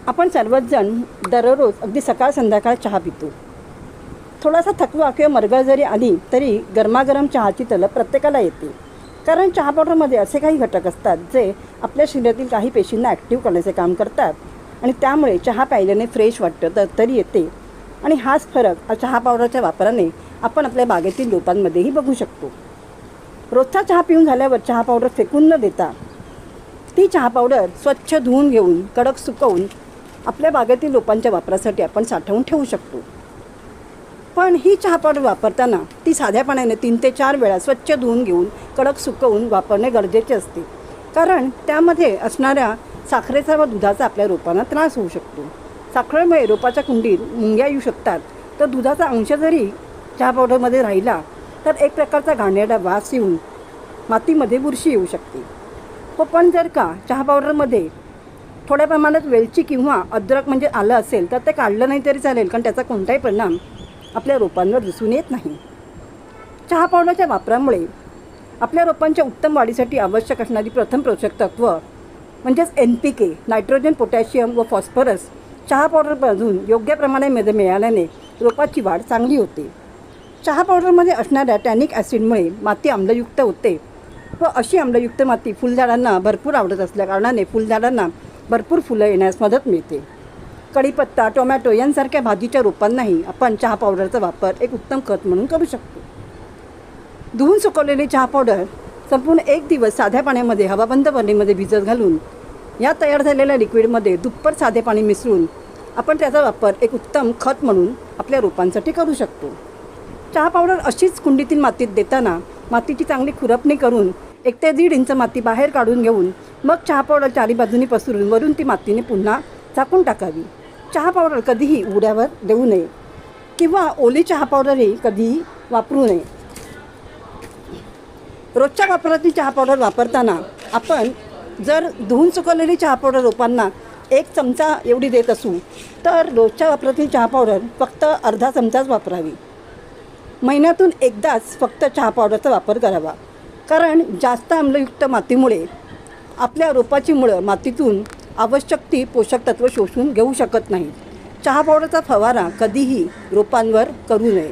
आपण सर्वच जण दररोज अगदी सकाळ संध्याकाळ चहा पितो. थोडासा थकवा किंवा मरगळ जरी आली तरी गरमागरम चहाची तलब प्रत्येकाला येते. कारण चहा पावडरमध्ये असे काही घटक असतात जे आपल्या शरीरातील काही पेशींना ॲक्टिव्ह करण्याचे काम करतात आणि त्यामुळे चहा प्यायल्याने फ्रेश वाटतं, तरतरी येते. आणि हाच फरक चहा पावडरच्या वापराने आपण आपल्या बागेतील रोपांमध्येही बघू शकतो. रोजचा चहा पिऊन झाल्यावर चहा पावडर फेकून न देता ती चहा पावडर स्वच्छ धुवून घेऊन कडक सुकवून आपल्या बागेतील रोपांच्या वापरासाठी आपण साठवून ठेवू शकतो. पण ही चहा पावडर वापरताना ती साध्या पाण्याने 3 ते 4 वेळा स्वच्छ धुवून घेऊन कडक सुकवून वापरणे गरजेचे असते. कारण त्यामध्ये असणाऱ्या साखरेचा व दुधाचा आपल्या रोपांना त्रास होऊ शकतो. साखरेमुळे रोपाच्या कुंडीत मुंग्या येऊ शकतात, तर दुधाचा अंश जरी चहा पावडरमध्ये राहिला तर एक प्रकारचा घाणेरडा वास येऊन मातीमध्ये बुरशी येऊ शकते. पण जर का चहा पावडरमध्ये थोड्या प्रमाणात वेलची किंवा अद्रक म्हणजे आलं असेल तर ते काढलं नाही तरी चालेल, कारण त्याचा कोणताही परिणाम आपल्या रोपांवर दिसून येत नाही. चहा पावडरच्या वापरामुळे आपल्या रोपांच्या उत्तम वाढीसाठी आवश्यक असणारी प्रथम पोषक तत्व म्हणजेच NPK, नायट्रोजन, पोटॅशियम व फॉस्फरस चहा पावडरमधून योग्य प्रमाणामध्ये मिळाल्याने रोपाची वाढ चांगली होते. चहा पावडरमध्ये असणाऱ्या टॅनिक ॲसिडमुळे माती आम्लयुक्त होते व अशी आम्लयुक्त माती फुलझाडांना भरपूर आवडत असल्याकारणाने फुलझाडांना भरपूर फुलं येण्यास मदत मिळते. कढीपत्ता, टोमॅटो यांसारख्या भाजीच्या रोपांनाही आपण चहा पावडरचा वापर एक उत्तम खत म्हणून करू शकतो. धुवून सुकवलेली चहा पावडर संपूर्ण 1 दिवस साध्या पाण्यामध्ये हवाबंद बरणीमध्ये भिजत घालून या तयार झालेल्या लिक्विडमध्ये दुप्पट साधे पाणी मिसळून आपण त्याचा वापर एक उत्तम खत म्हणून आपल्या रोपांसाठी करू शकतो. चहा पावडर अशीच कुंडीतील मातीत देताना मातीची चांगली खुरपणी करून 1 ते 1.5 इंच माती बाहेर काढून घेऊन मग चहा पावडर 4 बाजूनी पसरून वरून ती मातीने पुन्हा झाकून टाकावी. चहा पावडर कधीही उघड्यावर देऊ नये किंवा ओली चहा पावडरही कधीही वापरू नये. रोजच्या वापरातील चहा पावडर वापरताना आपण जर धुवून सुकवलेली चहा पावडर रोपांना 1 चमचा एवढी देत असू तर रोजच्या वापरातील चहा पावडर फक्त अर्धा चमचाच वापरावी. महिन्यातून एकदाच फक्त चहा पावडरचा वापर करावा. कारण जास्त आम्लयुक्त मातीमुळे आपल्या रोपाची मुळं मातीतून आवश्यक ती पोषक तत्व शोषून घेऊ शकत नाहीत. चहा पावडरचा फवारा कधीही रोपांवर करू नये.